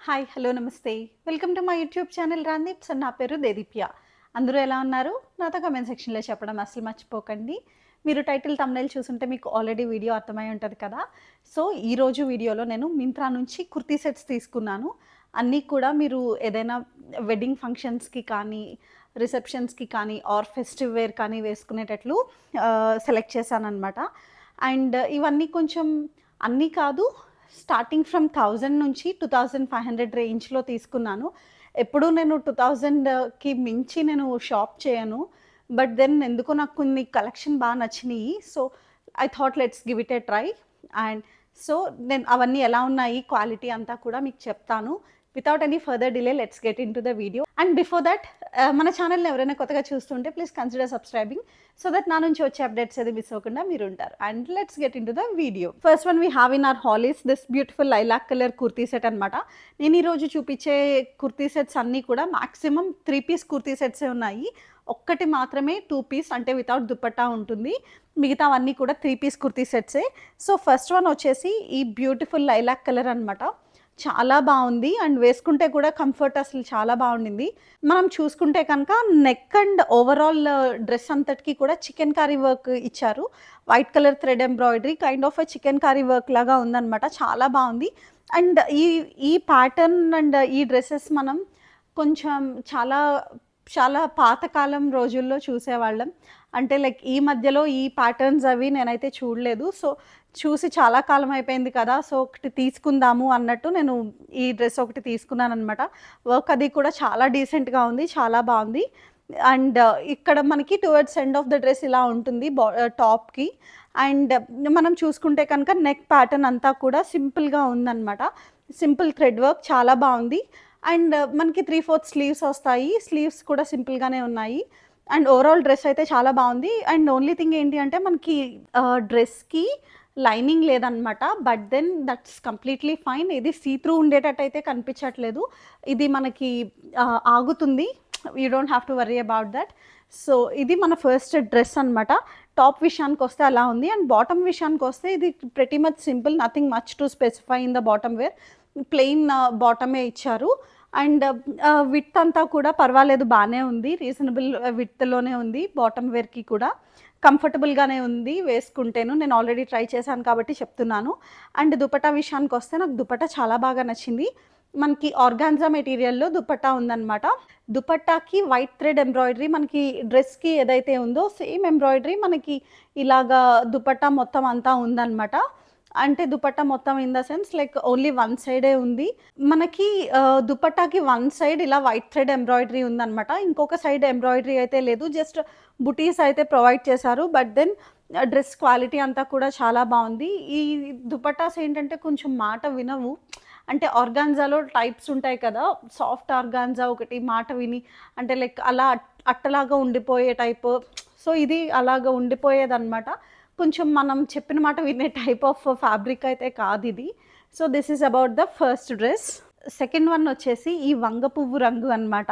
Hi hello నమస్తే welcome to my YouTube channel Ramdeeps నా పేరు దేదీప్య. అందరూ ఎలా ఉన్నారు? నాతో కమెంట్ సెక్షన్లో చెప్పడం అసలు మర్చిపోకండి. మీరు టైటిల్ తమ్నైల్ చూసుంటే మీకు ఆల్రెడీ వీడియో అర్థమై ఉంటుంది కదా. సో ఈరోజు వీడియోలో నేను మింత్రా నుంచి కుర్తీ సెట్స్ తీసుకున్నాను. అన్నీ కూడా మీరు ఏదైనా వెడ్డింగ్ ఫంక్షన్స్కి కానీ రిసెప్షన్స్కి కానీ ఆర్ ఫెస్టివ్ వేర్ కానీ వేసుకునేటట్లు సెలెక్ట్ చేశాను అనమాట. అండ్ ఇవన్నీ కొంచెం అన్నీ కాదు, స్టార్టింగ్ ఫ్రమ్ 1000 నుంచి 2500 రేంజ్‌లో తీసుకున్నాను. ఎప్పుడూ నేను 2000కి మించి నేను షాప్ చేయను. బట్ దెన్ ఎందుకో నాకు కొన్ని కలెక్షన్ నచ్చినియి. So, I thought let's give it a try. And so, నేను అవన్నీ ఎలా ఉన్నాయి, క్వాలిటీ అంతా కూడా మీకు చెప్తాను. Without any further delay let's get into the video. And before that మన ఛానల్‌ని ఎవరైనా కొత్తగా చూస్తుంటే please consider subscribing so that నా నుంచి వచ్చే అప్డేట్స్ ఏది మిస్ అవ్వకుండా మీరు ఉంటారు. And let's get into the video. First one we have in our haul is this beautiful lilac colour kurti set అనమాట. నేను ఈరోజు చూపించే కుర్తీ సెట్స్ అన్నీ కూడా మాక్సిమం 3 పీస్ కుర్తీ సెట్సే ఉన్నాయి. ఒక్కటి మాత్రమే 2 పీస్ అంటే వితౌట్ దుపట్టా ఉంటుంది. మిగతావన్నీ కూడా 3 పీస్ కుర్తీ సెట్సే. సో ఫస్ట్ వన్ వచ్చేసి ఈ బ్యూటిఫుల్ లైలాక్ కలర్ అనమాట. చాలా బాగుంది అండ్ వేసుకుంటే కూడా కంఫర్ట్ అసలు చాలా బాగుండింది. మనం చూసుకుంటే కనుక నెక్ అండ్ ఓవరాల్ డ్రెస్ అంతటికి కూడా చికెన్ కారీ వర్క్ ఇచ్చారు. White colour thread embroidery kind of chikankari work లాగా ఉందన్నమాట. చాలా బాగుంది. అండ్ ఈ ఈ ప్యాటర్న్ అండ్ ఈ డ్రెస్సెస్ మనం కొంచెం చాలా చాలా పాతకాలం రోజుల్లో చూసేవాళ్ళం. అంటే లైక్ ఈ మధ్యలో ఈ ప్యాటర్న్స్ అవి నేనైతే చూడలేదు. సో చూసి చాలా కాలం అయిపోయింది కదా, సో ఒకటి తీసుకుందాము అన్నట్టు నేను ఈ డ్రెస్ ఒకటి తీసుకున్నాననమాట. వర్క్ అది కూడా చాలా డీసెంట్గా ఉంది, చాలా బాగుంది. అండ్ ఇక్కడ మనకి towards end of the dress ఇలా ఉంటుంది టాప్కి. అండ్ మనం చూసుకుంటే కనుక నెక్ ప్యాటర్న్ అంతా కూడా సింపుల్గా ఉందన్నమాట. సింపుల్ థ్రెడ్ వర్క్ చాలా బాగుంది. అండ్ మనకి 3/4 స్లీవ్స్ వస్తాయి. స్లీవ్స్ కూడా సింపుల్గానే ఉన్నాయి. అండ్ ఓవరాల్ డ్రెస్ అయితే చాలా బాగుంది. అండ్ ఓన్లీ థింగ్ ఏంటి అంటే మనకి డ్రెస్కి లైనింగ్ లేదనమాట. But then that's completely fine. ఇది సీ త్రూ ఉండేటట్టు అయితే కనిపించట్లేదు. ఇది మనకి ఆగుతుంది. You don't have to worry about that. So ఇది మన ఫస్ట్ డ్రెస్ అనమాట. టాప్ విషయానికి వస్తే అలా ఉంది. అండ్ బాటమ్ విషయానికి వస్తే ఇది pretty much simple, nothing much to specify in the bottom wear. Plain బాటమే ఇచ్చారు. అండ్ విడ్త్ అంతా కూడా పర్వాలేదు, బాగానే ఉంది. రీజనబుల్ విడ్త్లోనే ఉంది. బాటమ్ వేర్కి కూడా కంఫర్టబుల్గానే ఉంది వేసుకుంటేను. నేను ఆల్రెడీ ట్రై చేశాను కాబట్టి చెప్తున్నాను. అండ్ దుపట్టా విషయానికి వస్తే నాకు దుపట్టా చాలా బాగా నచ్చింది. మనకి ఆర్గాన్జా మెటీరియల్లో దుపట్టా ఉందన్నమాట. దుపట్టాకి వైట్ థ్రెడ్ ఎంబ్రాయిడరీ మనకి డ్రెస్కి ఏదైతే ఉందో సేమ్ ఎంబ్రాయిడరీ మనకి ఇలాగా దుపట్టా మొత్తం అంతా ఉందన్నమాట. అంటే దుపట్టా మొత్తం in the sense like only one సైడే ఉంది. మనకి దుపట్టాకి వన్ సైడ్ ఇలా వైట్ థ్రెడ్ ఎంబ్రాయిడరీ ఉందన్నమాట. ఇంకొక సైడ్ ఎంబ్రాయిడరీ అయితే లేదు. జస్ట్ బుటీస్ అయితే ప్రొవైడ్ చేశారు. బట్ దెన్ డ్రెస్ క్వాలిటీ అంతా కూడా చాలా బాగుంది. ఈ దుపట్టాస్ ఏంటంటే కొంచెం మాట వినవు. అంటే ఆర్గాన్జాలో టైప్స్ ఉంటాయి కదా, సాఫ్ట్ ఆర్గాన్జా ఒకటి మాట విని అంటే లైక్ అలా అట్టలాగా ఉండిపోయే టైపు. సో ఇది అలాగా ఉండిపోయేదన్నమాట. కొంచెం మనం చెప్పిన మాట వినే టైప్ ఆఫ్ ఫ్యాబ్రిక్ అయితే కాదు ఇది. So this is about the first dress. Second one వచ్చేసి ఈ వంగ పువ్వు రంగు అనమాట.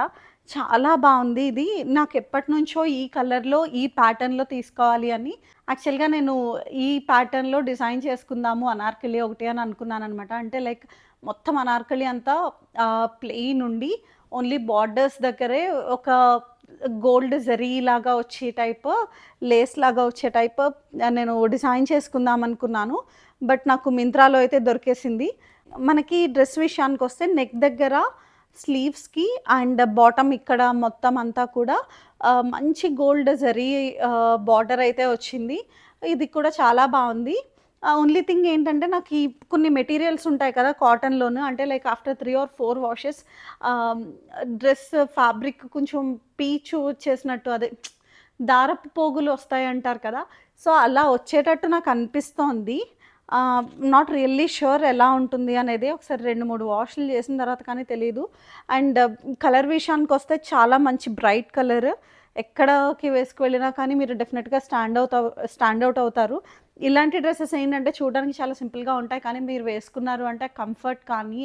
చాలా బాగుంది. ఇది నాకు ఎప్పటి నుంచో ఈ కలర్లో ఈ ప్యాటర్న్లో తీసుకోవాలి అని. యాక్చువల్గా నేను ఈ ప్యాటర్న్లో డిజైన్ చేసుకుందాము అనార్కలి ఒకటి అని అనుకున్నాను అనమాట. అంటే లైక్ మొత్తం అనార్కలి అంతా ప్లెయిన్ ఉండి ఓన్లీ బార్డర్స్ దగ్గరే ఒక గోల్డ్ జరీ లాగా వచ్చే టైప్, లేస్ లాగా వచ్చే టైప్ నేను డిజైన్ చేసుకుందాం అనుకున్నాను. బట్ నాకు మింత్రాలో అయితే దొరికేసింది. మనకి డ్రెస్ విషయానికి వస్తే నెక్ దగ్గర స్లీవ్స్కి అండ్ బాటమ్ ఇక్కడ మొత్తం అంతా కూడా మంచి గోల్డ్ జరీ బార్డర్ అయితే వచ్చింది. ఇది కూడా చాలా బాగుంది. ఓన్లీ థింగ్ ఏంటంటే నాకు ఈ కొన్ని మెటీరియల్స్ ఉంటాయి కదా కాటన్లోను, అంటే like after 3 or 4 washes dress fabric కొంచెం పీచు వచ్చేసినట్టు, అదే దారపు పోగులు వస్తాయి అంటారు కదా, సో అలా వచ్చేటట్టు నాకు అనిపిస్తోంది. నాట్ రియల్లీ ష్యూర్ ఎలా ఉంటుంది అనేది. ఒకసారి 2-3 వాష్లు చేసిన తర్వాత కానీ తెలియదు. అండ్ కలర్ విషయానికి వస్తే చాలా మంచి బ్రైట్ కలర్. ఎక్కడికి వేసుకు వెళ్ళినా కానీ మీరు డెఫినెట్గా స్టాండ్ అవుట్ అవుతారు. ఇలాంటి డ్రెస్సెస్ ఏంటంటే చూడడానికి చాలా సింపుల్గా ఉంటాయి, కానీ మీరు వేసుకున్నారు అంటే కంఫర్ట్ కానీ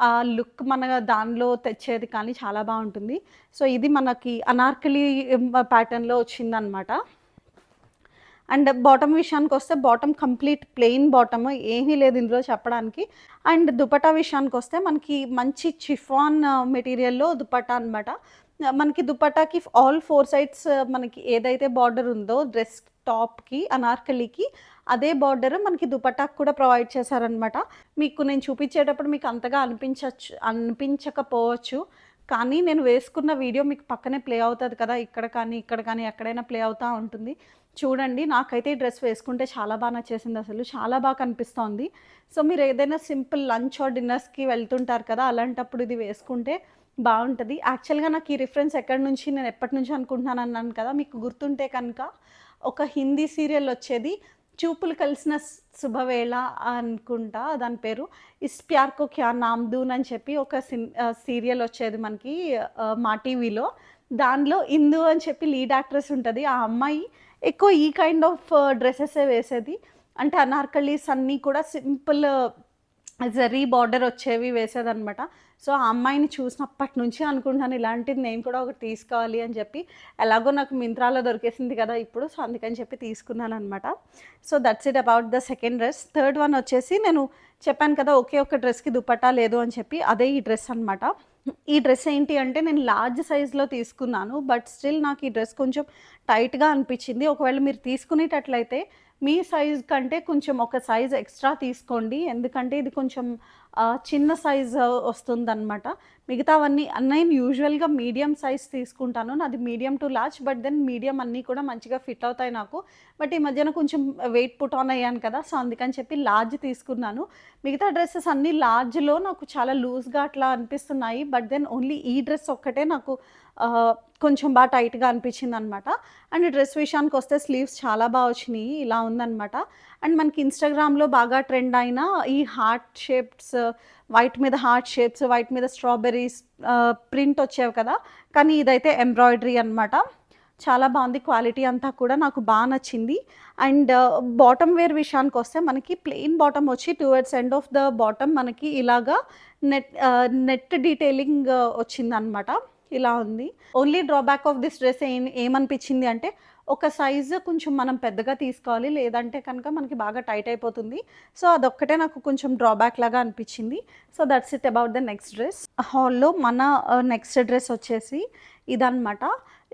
ఆ లుక్ మన దానిలో తెచ్చేది కానీ చాలా బాగుంటుంది. సో ఇది మనకి అనార్కలి ప్యాటర్న్లో వచ్చిందనమాట. అండ్ బాటమ్ విషయానికొస్తే బాటమ్ కంప్లీట్ ప్లెయిన్ బాటమ్, ఏమీ లేదు ఇందులో చెప్పడానికి. అండ్ దుపట్టా విషయానికొస్తే మనకి మంచి చిఫాన్ మెటీరియల్‌లో దుపట్టా అనమాట. మనకి దుపట్టాకి ఆల్ 4 సైడ్స్ మనకి ఏదైతే బార్డర్ ఉందో డ్రెస్ టాప్‌కి, అనార్కలికి అదే బార్డర్ మనకి దుపట్టాకి కూడా ప్రొవైడ్ చేశారనమాట. మీకు నేను చూపించేటప్పుడు మీకు అంతగా అనిపించకపోవచ్చు. కానీ నేను వేసుకున్న వీడియో మీకు పక్కనే ప్లే అవుతది కదా! ఇక్కడ కానీ ఎక్కడైనా ప్లే అవుతా ఉంటుంది. చూడండి. నాకైతే ఈ డ్రెస్ వేసుకుంటే చాలా నచ్చేసిందసలు. చాలా కనిపిస్తోంది. సో, మీరేదైనా సింపుల్ లంచ్ ఆర్ డిన్నర్స్‌కి వెళ్తుంటారు కదా! అలాంటప్పుడు ఇది వేసుకుంటే బావుంటది. యాక్చువల్‌గా నాకు ఈ రిఫరెన్స్ ఎక్కడి నుంచి నేను ఎప్పటినుంచో అనుకుంటున్నానన్నాను కదా! మీకు గుర్తుంటే కనుక ఒక హిందీ సీరియల్ వచ్చేది. 'చూపులు కలిసిన శుభవేళ' అనుకుంటా దాని పేరు. 'ఇస్ ప్యార్ కో క్యా నామ్ దూన్' అని చెప్పి ఒక సీరియల్ వచ్చేది మనకి మా టీవీలో. దానిలో ఇందు అని చెప్పి లీడ్ యాక్ట్రెస్ ఉంటది. ఆ అమ్మాయి ఎక్కువ ఈ కైండ్ ఆఫ్ డ్రెసెసే వేసేది. అంటే అనార్కలీస్ అన్నీ కూడా సింపుల్ జరీ బార్డర్ వచ్చేవి వేసేదనమాట. సో, ఆ అమ్మాయిని చూసినప్పటి నుంచి అనుకుంటున్నాను ఇలాంటిది నేను కూడా ఒకటి తీసుకోవాలి అని చెప్పి. ఎలాగో నాకు మింత్రాలో దొరికేసింది కదా ఇప్పుడు. సో, అందుకని చెప్పి తీసుకున్నాననమాట. So, that's it about the second dress. Third one వచ్చేసి నేను చెప్పాను కదా! ఒకే ఒక్క డ్రెస్‌కి దుపట్టా లేదు అని చెప్పి. అదే ఈ డ్రెస్ అనమాట. ఈ డ్రెస్ ఏంటి అంటే నేను లార్జ్ సైజ్‌లో తీసుకున్నాను. బట్ స్టిల్ నాకు ఈ డ్రెస్ కొంచెం టైట్‌గా అనిపించింది. ఒకవేళ మీరు తీసుకునేటట్లయితే మీ సైజ్ కంటే కొంచెం ఒక సైజ్ ఎక్స్ట్రా తీసుకోండి. ఎందుకంటే ఇది కొంచెం చిన్న సైజ్ వస్తుందనమాట. మిగతావన్నీ నేను యూజువల్‌గా మీడియం సైజ్ తీసుకుంటాను. నాది medium to large. But then medium అన్నీ కూడా మంచిగా ఫిట్ అవుతాయి నాకు. బట్ ఈ మధ్యన కొంచెం వెయిట్ పుట్ ఆన్ అయ్యాను కదా! సో, అందుకని చెప్పి లార్జ్ తీసుకున్నాను. మిగతా డ్రెసెస్ అన్నీ లార్జ్‌లో నాకు చాలా లూజ్‌గా అట్లా అనిపిస్తున్నాయి. బట్ దెన్ ఓన్లీ ఈ డ్రెస్ ఒక్కటే నాకు కొంచెం టైట్‌గా అనిపించిందనమాట. అండ్ డ్రెస్ విషయానికొస్తే స్లీవ్స్ చాలా వచ్చినియి. ఇలా ఉందనమాట. అండ్ మనకి ఇన్‌స్టాగ్రామ్‌లో బాగా ట్రెండ్ అయిన ఈ హార్ట్ షేప్స్, వైట్ మీద హార్ట్ షేప్స్, వైట్ మీద స్ట్రాబెర్రీస్ ప్రింట్ వచ్చేవి కదా! కానీ ఇదైతే ఎంబ్రాయిడరీ అనమాట. చాలా బావుంది. క్వాలిటీ అంతా కూడా నాకు నచ్చింది. అండ్ బాటమ్ వేర్ విషయానికొస్తే మనకి ప్లెయిన్ బాటమ్ వచ్చి towards end of the bottom మనకి ఇలాగా నెట్ డీటెయిలింగ్ వచ్చిందనమాట. ఇలా ఉంది. Only drawback of this dress ఏమనిపించింది అంటే ఒక సైజ్ కొంచెం మనం పెద్దగా తీసుకోవాలి. లేదంటే కనుక మనకి బాగా టైట్ అయిపోతుంది. సో, అదొక్కటే నాకు కొంచెం డ్రాబ్యాక్ లాగా అనిపించింది. So, that's it about the next dress. హాల్‌లో మన నెక్స్ట్ డ్రెస్ వచ్చేసి ఇదనమాట.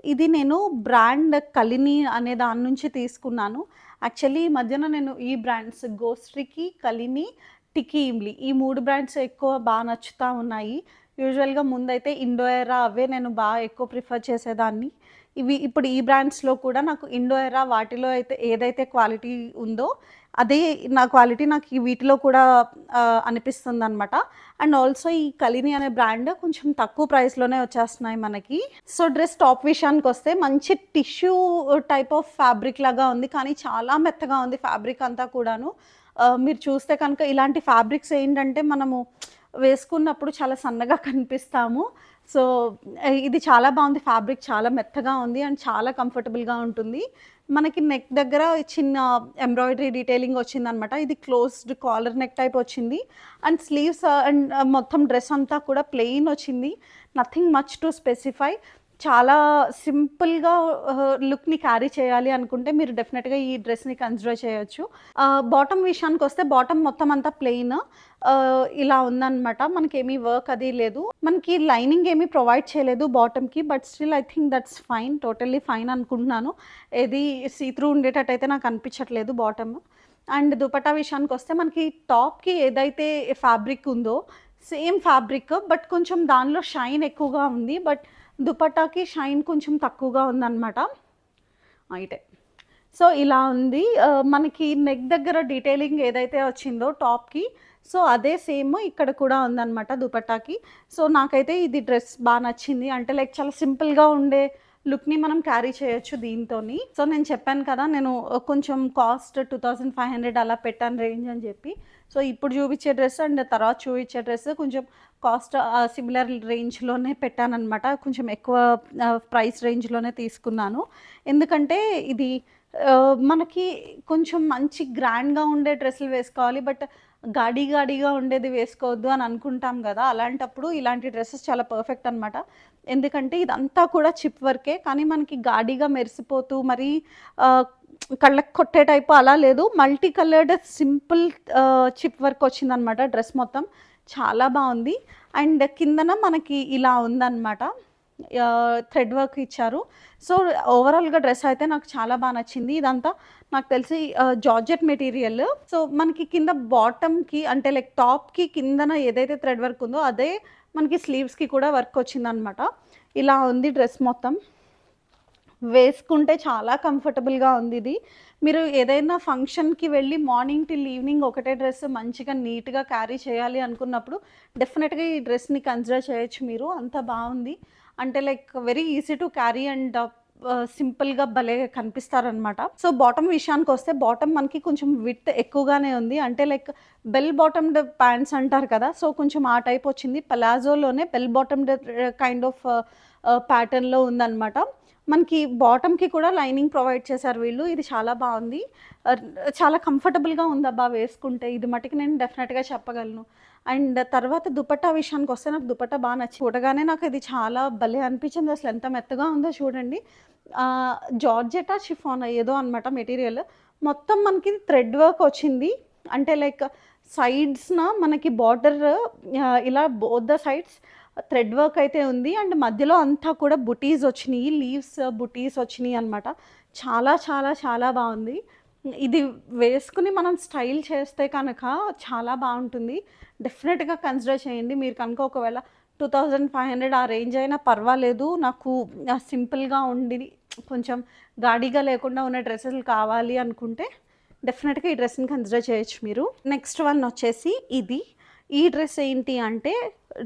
ఇది నేను బ్రాండ్ కలిని అనే దాని నుంచి తీసుకున్నాను. యాక్చువల్లీ ఈ మధ్యన నేను ఈ బ్రాండ్స్ గోస్ట్రీకి, కలిని, టికీ ఇమ్లీ ఈ 3 బ్రాండ్స్ ఎక్కువ నచ్చుతా ఉన్నాయి. యూజువల్‌గా ముందైతే ఇండో ఎరా అవే నేను ఎక్కువ ప్రిఫర్ చేసేదాన్ని. ఇప్పుడు ఈ బ్రాండ్స్‌లో కూడా నాకు ఇండో ఎరా వాటిలో అయితే ఏదైతే క్వాలిటీ ఉందో అదే నా క్వాలిటీ నాకు వీటిలో కూడా అనిపిస్తుందనమాట. అండ్ ఆల్సో ఈ కలిని అనే బ్రాండ్ కొంచెం తక్కువ ప్రైస్‌లోనే వచ్చేస్తున్నాయి మనకి. సో, డ్రెస్ టాప్ విషయానికొస్తే మంచి టిష్యూ టైప్ ఆఫ్ ఫ్యాబ్రిక్ లాగా ఉంది. కానీ చాలా మెత్తగా ఉంది ఫ్యాబ్రిక్ అంతా కూడాను. మీరు చూస్తే కనుక ఇలాంటి ఫ్యాబ్రిక్స్ ఏంటంటే మనము వేసుకున్నప్పుడు చాలా సన్నగా కనిపిస్తాము. సో, ఇది చాలా బావుంది. ఫ్యాబ్రిక్ చాలా మెత్తగా ఉంది అండ్ చాలా కంఫర్టబుల్‌గా ఉంటుంది. మనకి నెక్ దగ్గర చిన్న ఎంబ్రాయిడరీ డీటెయిలింగ్ వచ్చిందనమాట. ఇది క్లోజ్డ్ కాలర్ నెక్ టైప్ వచ్చింది. అండ్ స్లీవ్స్ అండ్ మొత్తం డ్రెస్ అంతా కూడా ప్లెయిన్ వచ్చింది. Nothing much to specify. చాలా సింపుల్‌గా లుక్‌ని క్యారీ చేయాలి అనుకుంటే మీరు డెఫినెట్‌గా ఈ డ్రెస్‌ని కన్సిడర్ చేయొచ్చు. బాటమ్ విషయానికొస్తే బాటమ్ మొత్తం అంతా ప్లెయిన్ ఇలా ఉందనమాట. మనకేమీ వర్క్ అది లేదు. మనకి లైనింగ్ ఏమీ ప్రొవైడ్ చేయలేదు బాటమ్‌కి. But still I think that's fine. Totally fine అనుకుంటున్నాను. ఏది సీ త్రూ ఉండేటట్టయితే నాకు అనిపించట్లేదు బాటమ్. అండ్ దుపట్టా విషయానికొస్తే మనకి టాప్‌కి ఏదైతే ఫ్యాబ్రిక్ ఉందో సేమ్ ఫ్యాబ్రిక్. బట్ కొంచెం దానిలో షైన్ ఎక్కువగా ఉంది. బట్ దుపట్టాకి షైన్ కొంచెం తక్కువగా ఉందనమాట. ఇటే. సో, ఇలా ఉంది. మనకి నెక్ దగ్గర డీటెయిలింగ్ ఏదైతే వచ్చిందో టాప్‌కి, సో, అదే సేమ్ ఇక్కడ కూడా ఉందనమాట దుపట్టాకి. సో, నాకైతే ఇది డ్రెస్ నచ్చింది. అంటే లైక్ చాలా సింపుల్‌గా ఉండే లుక్‌ని మనం క్యారీ చేయొచ్చు దీంతోని. సో, నేను చెప్పాను కదా! నేను కొంచెం కాస్ట్ 2500 అలా పెట్టాను రేంజ్ అని చెప్పి. సో, ఇప్పుడు చూపించే డ్రెస్ అండ్ తర్వాత చూపించే డ్రెస్ కొంచెం కాస్ట్ సిమిలర్ రేంజ్‌లోనే పెట్టాననమాట. కొంచెం ఎక్కువ ప్రైస్ రేంజ్‌లోనే తీసుకున్నాను. ఎందుకంటే ఇది మనకి కొంచెం మంచి గ్రాండ్‌గా ఉండే డ్రెస్సులు వేసుకోవాలి. బట్ గాడిగా ఉండేది వేసుకోవద్దు అని అనుకుంటాం గదా! అలాంటప్పుడు ఇలాంటి డ్రెసెస్ చాలా పర్ఫెక్ట్ అనమాట. ఎందుకంటే ఇదంతా కూడా చిప్ వర్కే. కానీ మనకి గాడిగా మెరిసిపోతూ మరీ కళ్ళకి కొట్టే టైపు అలా లేదు. Multi coloured simple chip work వచ్చిందనమాట డ్రెస్ మొత్తం. చాలా బావుంది. అండ్ కిందన మనకి ఇలా ఉందనమాట. థ్రెడ్ వర్క్ ఇచ్చారు. సో, ఓవరాల్‌గా డ్రెస్ అయితే నాకు చాలా బా నచ్చింది. ఇదంతా నాకు తెలిసి జార్జెట్ మెటీరియల్. సో, మనకి కింద బాటమ్‌కి అంటే లైక్ టాప్‌కి కిందన ఏదైతే థ్రెడ్ వర్క్ ఉందో అదే మనకి స్లీవ్స్‌కి కూడా వర్క్ వచ్చిందనమాట. ఇలా ఉంది డ్రెస్ మొత్తం. వేసుకుంటే చాలా కంఫర్టబుల్‌గా ఉందిది. మీరు ఏదైనా ఫంక్షన్‌కి వెళ్ళి మార్నింగ్ టిల్ ఈవినింగ్ ఒకటే డ్రెస్ మంచిగా నీట్‌గా క్యారీ చేయాలి అనుకున్నప్పుడు డెఫినెట్‌గా ఈ డ్రెస్‌ని కన్సిడర్ చేయొచ్చు మీరు. అంత బావుంది. అంటే like very easy to carry and సింపుల్‌గా భలే కనిపిస్తారనమాట. సో, బాటమ్ విషయానికొస్తే బాటమ్ మనకి కొంచెం విడ్త్ ఎక్కువగానే ఉంది. అంటే లైక్ బెల్ బాటమ్డ్ ప్యాంట్స్ అంటారు కదా! సో, కొంచెం ఆ టైప్ వచ్చింది. పలాజోలోనే బెల్ బాటమ్డ్ కైండ్ ఆఫ్ ప్యాటర్న్‌లో ఉందనమాట. మనకి బాటమ్‌కి కూడా లైనింగ్ ప్రొవైడ్ చేశారు వీళ్ళు. ఇది చాలా బావుంది. ఆహ్, చాలా కంఫర్టబుల్‌గా ఉందబ్బా వేసుకుంటే. ఇది మటికి నేను డెఫినెట్‌గా చెప్పగలను. అండ్ తర్వాత దుపట్టా విషయానికొస్తే నాకు దుపట్టా బా నచ్చింది. చూడగానే నాకు ఇది చాలా భలే అనిపించింది. అసలు ఎంత మెత్తగా ఉందో చూడండి. జార్జెటా, షిఫానా ఏదో అనమాట మెటీరియల్. మొత్తం మనకి థ్రెడ్ వర్క్ వచ్చింది. అంటే లైక్ సైడ్స్‌న మనకి బార్డర్ ఇలా both the sides thread work అయితే ఉంది. అండ్ మధ్యలో అంతా కూడా బుటీస్ వచ్చినియి. లీవ్స్ బుటీస్ వచ్చినియి అనమాట. చాలా చాలా చాలా బావుంది. ఇది వేసుకొని మనం స్టైల్ చేస్తే కనుక చాలా బావుంటుంది. డెఫినెట్‌గా కన్సిడర్ చేయండి. మీరు కనుక ఒకవేళ 2500 ఆ రేంజ్ అయినా పర్వాలేదు. నాకు సింపుల్‌గా ఉండి కొంచెం గాడిగా లేకుండా ఉన్న డ్రెసెస్‌లు కావాలి అనుకుంటే డెఫినెట్‌గా ఈ డ్రెస్‌ని కన్సిడర్ చేయొచ్చు మీరు. నెక్స్ట్ వన్ వచ్చేసి ఇది. ఈ డ్రెస్ ఏంటి అంటే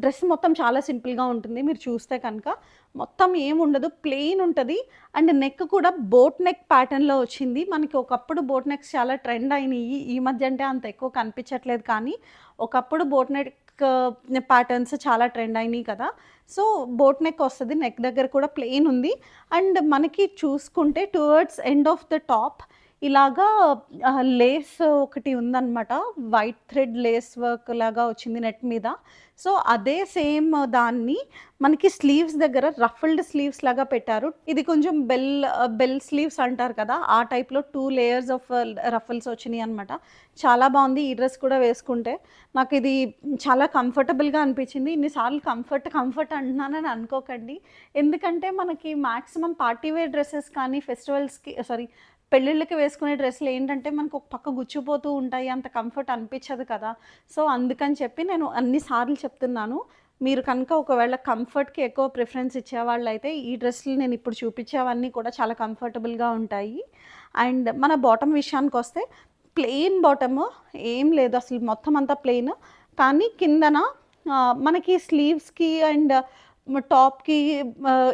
డ్రెస్ మొత్తం చాలా సింపుల్‌గా ఉంటుంది. మీరు చూస్తే కనుక మొత్తం ఏముండదు. ప్లెయిన్ ఉంటది. అండ్ నెక్ కూడా బోట్ నెక్ ప్యాటర్న్‌లో వచ్చింది. మనకి ఒకప్పుడు బోట్ నెక్స్ చాలా ట్రెండ్ అయినియి. ఈ మధ్య అంటే అంత ఎక్కువ కనిపించట్లేదు కానీ, ఒకప్పుడు బోట్ నెక్ ప్యాటర్న్స్ చాలా ట్రెండ్ అయినియి కదా! సో, బోట్ నెక్ వస్తది. నెక్ దగ్గర కూడా ప్లెయిన్ ఉంది. అండ్ మనకి చూసుకుంటే towards end of the top ఇలాగా లేస్ ఒకటి ఉందనమాట. వైట్ థ్రెడ్ లేస్ వర్క్ లాగా వచ్చింది నెట్ మీద. సో, అదే సేమ్ దాన్ని మనకి స్లీవ్స్ దగ్గర రఫుల్డ్ స్లీవ్స్ లాగా పెట్టారు. ఇది కొంచెం బెల్ స్లీవ్స్ అంటారు కదా! ఆ టైప్‌లో 2 లేయర్స్ ఆఫ్ రఫుల్స్ వచ్చినియనమాట. చాలా బావుంది. ఈ డ్రెస్ కూడా వేసుకుంటే. నాకిది చాలా కంఫర్టబుల్‌గా అనిపించింది. ఇన్ని సార్లు కంఫర్ట్ అంటున్నానని అనుకోకండి. ఎందుకంటే మనకి మాక్సిమం పార్టీ వేర్ డ్రెసెస్ కానీ ఫెస్టివల్స్‌కి పెళ్ళిళ్ళకి వేసుకునే డ్రెస్సులు ఏంటంటే మనకు ఒక పక్క గుచ్చిపోతూ ఉంటాయి. అంత కంఫర్ట్ అనిపించదు కదా! సో, అందుకని చెప్పి నేను అన్ని సార్లు చెప్తున్నాను. మీరు కనుక ఒకవేళ కంఫర్ట్‌కి ఎక్కువ ప్రిఫరెన్స్ ఇచ్చేవాళ్ళైతే ఈ డ్రెస్సులు నేను ఇప్పుడు చూపించేవన్నీ కూడా చాలా కంఫర్టబుల్‌గా ఉంటాయి. అండ్ మన బాటమ్ విషయానికొస్తే ప్లెయిన్ బాటము ఏం లేదు అసలు మొత్తం అంతా ప్లెయిన్. కానీ కిందన మనకి స్లీవ్స్‌కి అండ్ టాప్‌కి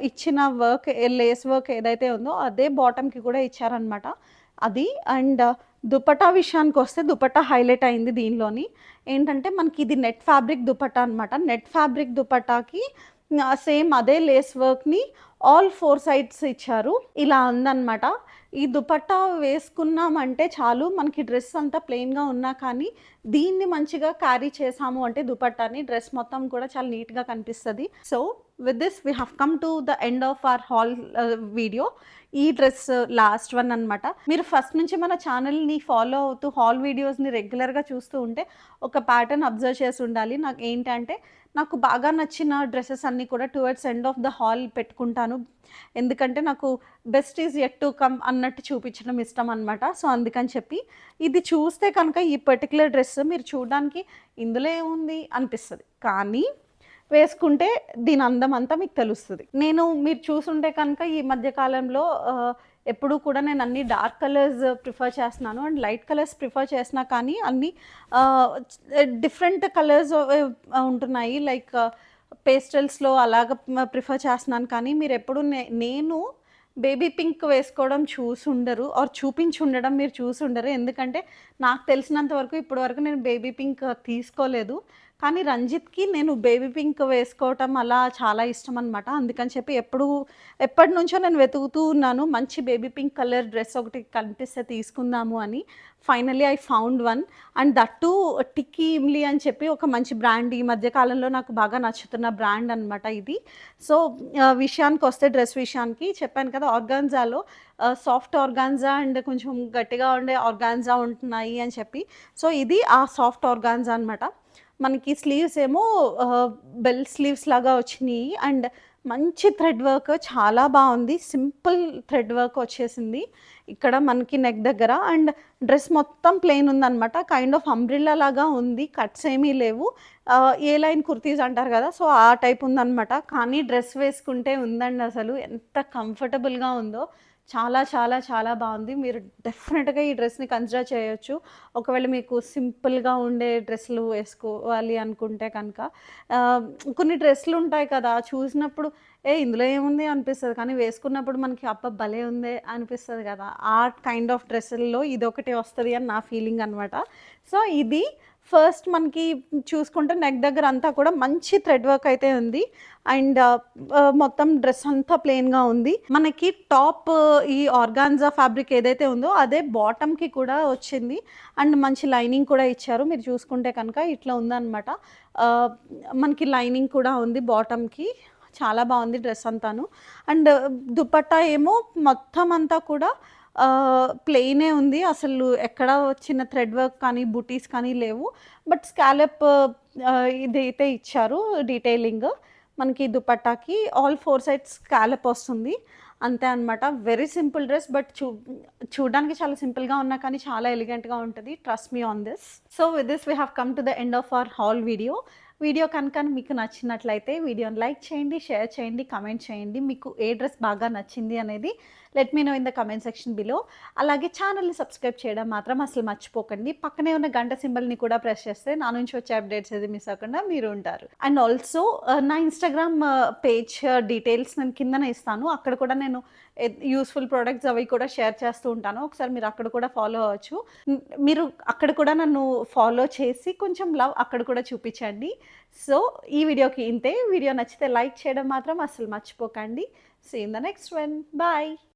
ఇచ్చిన వర్క్ లేస్ వర్క్ ఏదైతే ఉందో అదే బాటమ్‌కి కూడా ఇచ్చారనమాట. అది అండ్ దుపట్టా విషయానికొస్తే దుపట్టా హైలైట్ అయింది దీనిలోని. ఏంటంటే మనకి ఇది నెట్ ఫ్యాబ్రిక్ దుపట్టా అనమాట. నెట్ ఫ్యాబ్రిక్ దుపట్టాకి సేమ్ అదే లేస్ వర్క్‌ని ఆల్ 4 సైడ్స్ ఇచ్చారు. ఇలా ఉందనమాట. ఈ దుపట్టా వేసుకున్నామంటే చాలు మనకి డ్రెస్ అంతా ప్లెయిన్‌గా ఉన్నా కానీ దీన్ని మంచిగా క్యారీ చేసాము అంటే దుపట్టాని డ్రెస్ మొత్తం కూడా చాలా నీట్‌గా కనిపిస్తది. So, with this we have come to the end of our whole video. ఈ డ్రెస్ లాస్ట్ వన్ అనమాట. మీరు ఫస్ట్ నుంచి మన ఛానల్‌ని ఫాలో అవుతూ హాల్ వీడియోస్‌ని రెగ్యులర్‌గా చూస్తూ ఉంటే ఒక ప్యాటర్న్ అబ్జర్వ్ చేసి ఉండాలి. ఏంటంటే నాకు బాగా నచ్చిన డ్రెసెస్ అన్నీ కూడా towards end of the hall పెట్టుకుంటాను. ఎందుకంటే నాకు best is yet to come అన్నట్టు చూపించడం ఇష్టం అనమాట. సో, అందుకని చెప్పి ఇది చూస్తే కనుక ఈ పర్టిక్యులర్ డ్రెస్ మీరు చూడడానికి ఇందులో ఏముంది అనిపిస్తది. కానీ వేసుకుంటే దీని అందం అంతా మీకు తెలుస్తది. మీరు చూసుంటే కనుక ఈ మధ్య కాలంలో ఎప్పుడూ కూడా నేను అన్ని డార్క్ కలర్స్ ప్రిఫర్ చేస్తున్నాను. అండ్ లైట్ కలర్స్ ప్రిఫర్ చేసినా కానీ అన్నీ డిఫరెంట్ కలర్స్ ఉంటున్నాయి. లైక్ పేస్టల్స్‌లో అలాగ ప్రిఫర్ చేస్తున్నాను. కానీ మీరెప్పుడు నేను బేబీ పింక్ వేసుకోవడం చూసుండరు ఆర్ చూపించుండడం మీరు చూసుండరు. ఎందుకంటే నాకు తెలిసినంత వరకు ఇప్పటి వరకు నేను బేబీ పింక్ తీసుకోలేదు. కానీ రంజిత్‌కి నేను బేబీ పింక్ వేసుకోవటం అలా చాలా ఇష్టం అనమాట. అందుకని చెప్పి ఎప్పటినుంచో నేను వెతుకుతూ ఉన్నాను. మంచి బేబీ పింక్ కలర్ డ్రెస్ ఒకటి కనిపిస్తే తీసుకుందాము అని. Finally I found one. And that too Tikki Imli అని చెప్పి ఒక మంచి బ్రాండ్, ఈ మధ్య కాలంలో నాకు బాగా నచ్చుతున్న బ్రాండ్ అనమాట ఇది. సో, విషయానికొస్తే డ్రెస్ విషయానికి చెప్పాను కదా! ఆర్గాన్జాలో సాఫ్ట్ ఆర్గాన్జా అండ్ కొంచెం గట్టిగా ఉండే ఆర్గాన్జా ఉంటున్నాయి అని చెప్పి. సో, ఇది ఆ సాఫ్ట్ ఆర్గాన్జా అనమాట. మనకి స్లీవ్స్ ఏమో బెల్ స్లీవ్స్ లాగా వచ్చినియి. అండ్ మంచి థ్రెడ్ వర్క్ చాలా బావుంది. సింపుల్ థ్రెడ్ వర్క్ వచ్చేసింది ఇక్కడ మనకి నెక్ దగ్గర. అండ్ డ్రెస్ మొత్తం ప్లెయిన్ ఉందనమాట. కైండ్ ఆఫ్ అంబ్రెల్లా లాగా ఉంది. కట్స్ ఏమీ లేవు. ఏ లైన్ కుర్తీస్ అంటారు కదా! సో, ఆ టైప్ ఉందనమాట. కానీ డ్రెస్ వేసుకుంటే ఉందండి అసలు ఎంత కంఫర్టబుల్‌గా ఉందో. చాలా చాలా చాలా బావుంది. మీరు డెఫినిట్‌గా ఈ డ్రెస్‌ని కన్సిడర్ చేయొచ్చు. ఒకవేళ మీకు సింపుల్‌గా ఉండే డ్రెస్సులు వేసుకోవాలి అనుకుంటే కనుక. ఆహ్, కొన్ని డ్రెస్సులుంటాయి కదా! చూసినప్పుడు ఇందులో ఏముంది అనిపిస్తది. కానీ వేసుకున్నప్పుడు మనకి అబ్బా! భలే ఉందే అనిపిస్తది కదా! ఆ కైండ్ ఆఫ్ డ్రెస్సుల్లో ఇదొకటి వస్తది అని నా ఫీలింగ్ అనమాట. సో, ఇది ఫస్ట్ మనకి చూసుకుంటే నెక్ దగ్గర అంతా కూడా మంచి థ్రెడ్ వర్క్ అయితే ఉంది. అండ్ మొత్తం డ్రెస్ అంతా ప్లెయిన్‌గా ఉంది. మనకి టాప్ ఈ ఆర్గాన్జా ఫ్యాబ్రిక్ ఏదైతే ఉందో అదే బాటమ్‌కి కూడా వచ్చింది. అండ్ మంచి లైనింగ్ కూడా ఇచ్చారు. మీరు చూసుకుంటే కనుక ఇట్లా ఉందనమాట. ఆహ్, మనకి లైనింగ్ కూడా ఉంది బాటమ్‌కి. చాలా బావుంది డ్రెస్ అంతాను. అండ్ దుపట్టా ఏమో మొత్తం అంతా కూడా ప్లెయినే ఉంది. అసలు ఎక్కడ చిన్న థ్రెడ్ వర్క్ కానీ, బుటీస్ కానీ లేవు. బట్ స్కాలప్ ఇదైతే ఇచ్చారు డీటెయిలింగ్. మనకి దుపట్టాకి ఆల్ 4 సైడ్స్ స్కాలప్ వస్తుంది. అంతే అనమాట. Very simple dress. బట్ చూడడానికి చాలా సింపుల్‌గా ఉన్నా కానీ చాలా ఎలిగెంట్‌గా ఉంటది. Trust me on this. So, with this we have come to the end of our whole video. Video కనుక మీకు నచ్చినట్లయితే వీడియోని లైక్ చేయండి, షేర్ చేయండి, కమెంట్ చేయండి. మీకు ఏ డ్రెస్ బాగా నచ్చింది అనేది let me know in the comment section below. అలాగే ఛానల్‌ని సబ్స్క్రైబ్ చేయడం మాత్రం అసలు మర్చిపోకండి. పక్కనే ఉన్న గంట సింబల్‌ని కూడా ప్రెస్ చేస్తే నా నుంచి వచ్చే అప్డేట్స్ ఏది మిస్ అవ్వకుండా మీరు ఉంటారు. అండ్ ఆల్సో నా ఇన్‌స్టాగ్రామ్ పేజ్ డీటెయిల్స్ నేను కిందనే ఇస్తాను. అక్కడ కూడా నేను యూజ్‌ఫుల్ ప్రొడక్ట్స్ అవి కూడా షేర్ చేస్తూ ఉంటాను. ఒకసారి మీరు అక్కడ కూడా ఫాలో అవ్వచ్చు. మీరు అక్కడ కూడా నన్ను ఫాలో చేసి కొంచెం లవ్ అక్కడ కూడా చూపించండి. సో, ఈ వీడియోకి ఇంతే. వీడియో నచ్చితే లైక్ చేయడం మాత్రం అస్సలు మర్చిపోకండి. See you in the next one. Bye.